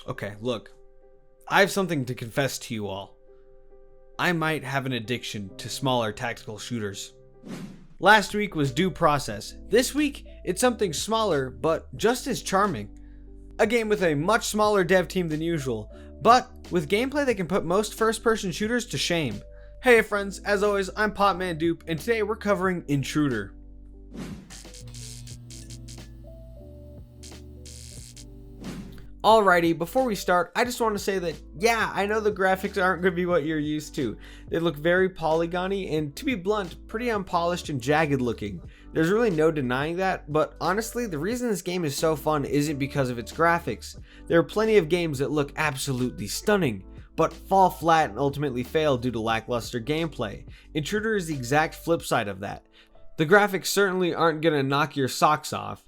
Okay, look. I have something to confess to you all. I might have an addiction to smaller tactical shooters. Last week was Due Process. This week, it's something smaller, but just as charming. A game with a much smaller dev team than usual, but with gameplay that can put most first-person shooters to shame. Hey friends, as always, I'm Popman Dupe, and today we're covering Intruder. Alrighty, before we start, I just want to say that, yeah, I know the graphics aren't going to be what you're used to. They look very polygony and, to be blunt, pretty unpolished and jagged looking. There's really no denying that, but honestly, the reason this game is so fun isn't because of its graphics. There are plenty of games that look absolutely stunning, but fall flat and ultimately fail due to lackluster gameplay. Intruder is the exact flip side of that. The graphics certainly aren't going to knock your socks off,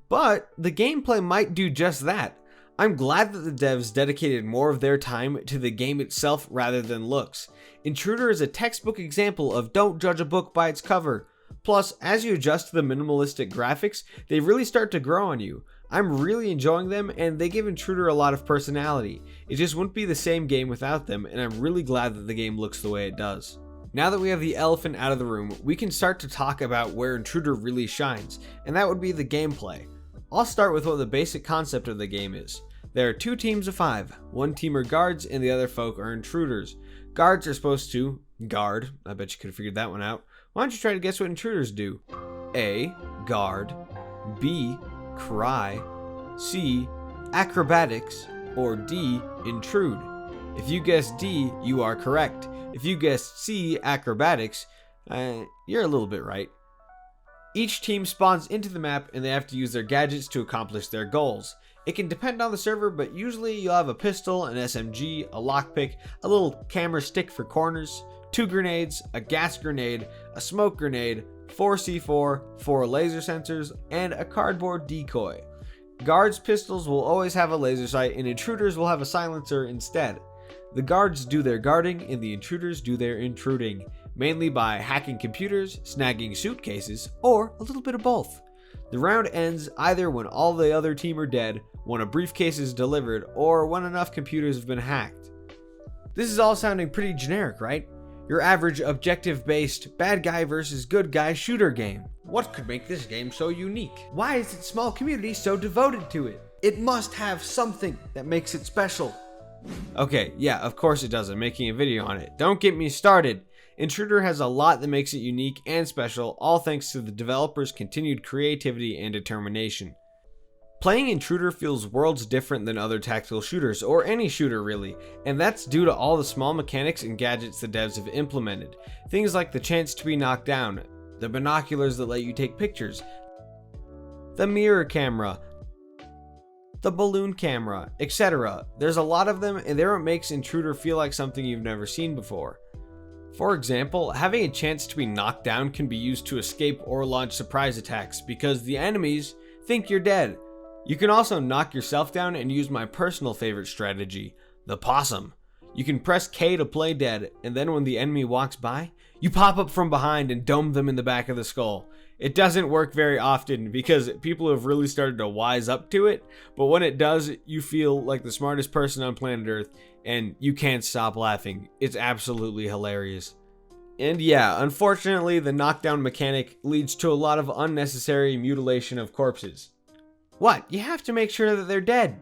but the gameplay might do just that. I'm glad that the devs dedicated more of their time to the game itself rather than looks. Intruder is a textbook example of don't judge a book by its cover. Plus, as you adjust to the minimalistic graphics, they really start to grow on you. I'm really enjoying them, and they give Intruder a lot of personality. It just wouldn't be the same game without them, and I'm really glad that the game looks the way it does. Now that we have the elephant out of the room, we can start to talk about where Intruder really shines, and that would be the gameplay. I'll start with what the basic concept of the game is. There are two teams of 5. One team are guards and the other folk are intruders. Guards are supposed to guard. I bet you could have figured that one out. Why don't you try to guess what intruders do? A. Guard. B. Cry. C. Acrobatics. Or D. Intrude. If you guessed D, you are correct. If you guessed C. Acrobatics, you're a little bit right. Each team spawns into the map and they have to use their gadgets to accomplish their goals. It can depend on the server, but usually you'll have a pistol, an SMG, a lockpick, a little camera stick for corners, 2 grenades, a gas grenade, a smoke grenade, 4 C4, 4 laser sensors, and a cardboard decoy. Guards' pistols will always have a laser sight, and intruders will have a silencer instead. The guards do their guarding, and the intruders do their intruding, mainly by hacking computers, snagging suitcases, or a little bit of both. The round ends either when all the other team are dead, when a briefcase is delivered, or when enough computers have been hacked. This is all sounding pretty generic, right? Your average objective-based bad guy versus good guy shooter game. What could make this game so unique? Why is its small community so devoted to it? It must have something that makes it special. Okay, yeah, of course it does. I'm making a video on it. Don't get me started. Intruder has a lot that makes it unique and special, all thanks to the developers' continued creativity and determination. Playing Intruder feels worlds different than other tactical shooters, or any shooter really, and that's due to all the small mechanics and gadgets the devs have implemented. Things like the chance to be knocked down, the binoculars that let you take pictures, the mirror camera, the balloon camera, etc. There's a lot of them, and they're what makes Intruder feel like something you've never seen before. For example, having a chance to be knocked down can be used to escape or launch surprise attacks because the enemies think you're dead. You can also knock yourself down and use my personal favorite strategy, the possum. You can press K to play dead, and then when the enemy walks by, you pop up from behind and dome them in the back of the skull. It doesn't work very often because people have really started to wise up to it, but when it does, you feel like the smartest person on planet Earth, and you can't stop laughing. It's absolutely hilarious. And yeah, unfortunately, the knockdown mechanic leads to a lot of unnecessary mutilation of corpses. What? You have to make sure that they're dead.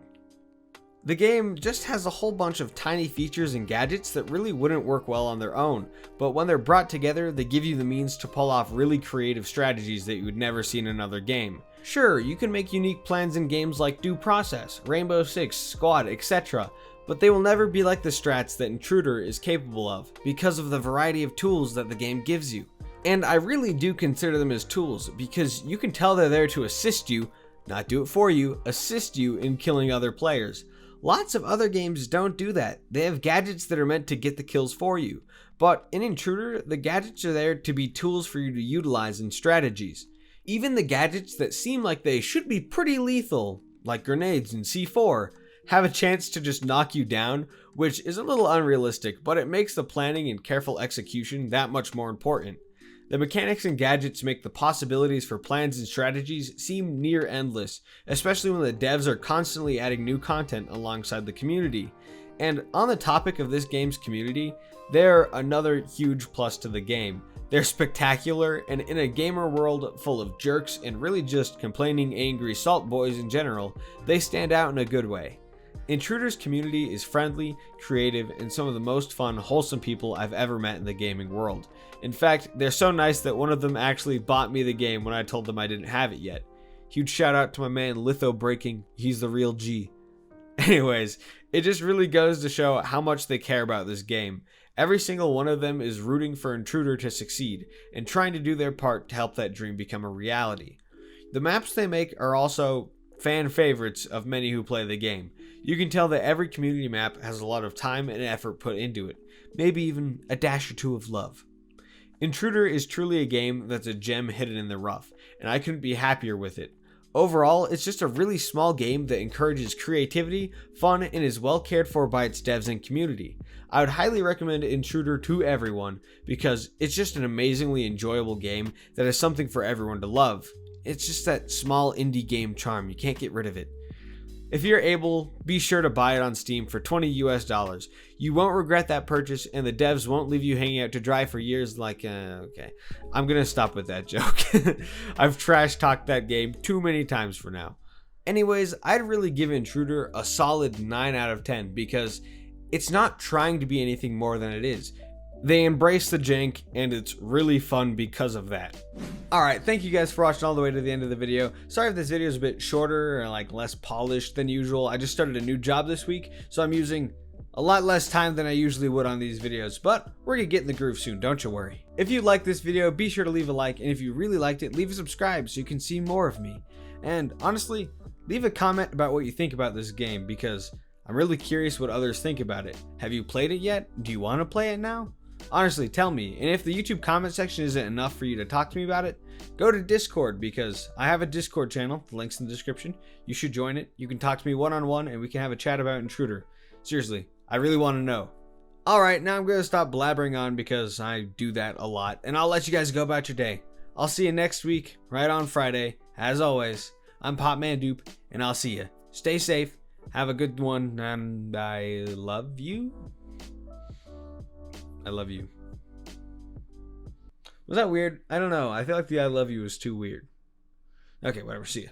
The game just has a whole bunch of tiny features and gadgets that really wouldn't work well on their own, but when they're brought together, they give you the means to pull off really creative strategies that you would never see in another game. Sure, you can make unique plans in games like Due Process, Rainbow Six, Squad, etc., but they will never be like the strats that Intruder is capable of, because of the variety of tools that the game gives you. And I really do consider them as tools, because you can tell they're there to assist you, not do it for you, assist you in killing other players. Lots of other games don't do that. They have gadgets that are meant to get the kills for you. But in Intruder, the gadgets are there to be tools for you to utilize in strategies. Even the gadgets that seem like they should be pretty lethal, like grenades and C4, have a chance to just knock you down, which is a little unrealistic, but it makes the planning and careful execution that much more important. The mechanics and gadgets make the possibilities for plans and strategies seem near endless, especially when the devs are constantly adding new content alongside the community. And on the topic of this game's community, they're another huge plus to the game. They're spectacular, and in a gamer world full of jerks and really just complaining, angry salt boys in general, they stand out in a good way. Intruder's community is friendly, creative, and some of the most fun, wholesome people I've ever met in the gaming world. In fact, they're so nice that one of them actually bought me the game when I told them I didn't have it yet. Huge shout out to my man Litho Breaking, he's the real G. Anyways, it just really goes to show how much they care about this game. Every single one of them is rooting for Intruder to succeed and trying to do their part to help that dream become a reality. The maps they make are also fan favorites of many who play the game. You can tell that every community map has a lot of time and effort put into it, maybe even a dash or two of love. Intruder is truly a game that's a gem hidden in the rough, and I couldn't be happier with it. Overall, it's just a really small game that encourages creativity, fun, and is well cared for by its devs and community. I would highly recommend Intruder to everyone because it's just an amazingly enjoyable game that has something for everyone to love. It's just that small indie game charm, you can't get rid of it. If you're able, be sure to buy it on Steam for $20 US. You won't regret that purchase, and the devs won't leave you hanging out to dry for years like, okay. I'm gonna stop with that joke. I've trash talked that game too many times for now. Anyways, I'd really give Intruder a solid 9 out of 10 because it's not trying to be anything more than it is. They embrace the jank, and it's really fun because of that. Alright, thank you guys for watching all the way to the end of the video. Sorry if this video is a bit shorter or like less polished than usual. I just started a new job this week, so I'm using a lot less time than I usually would on these videos, but we're gonna get in the groove soon, don't you worry. If you liked this video, be sure to leave a like, and if you really liked it, leave a subscribe so you can see more of me. And honestly, leave a comment about what you think about this game because I'm really curious what others think about it. Have you played it yet? Do you want to play it now? Honestly, tell me, and if the YouTube comment section isn't enough for you to talk to me about it, go to Discord because I have a Discord channel, the link's in the description. You should join it. You can talk to me one-on-one and we can have a chat about Intruder. Seriously, I really want to know. Alright, now I'm going to stop blabbering on because I do that a lot, and I'll let you guys go about your day. I'll see you next week, right on Friday. As always, I'm Popmandupe, and I'll see you. Stay safe, have a good one, and I love you. I love you. Was that weird? I don't know. I feel like the I love you was too weird. Okay, whatever. See ya.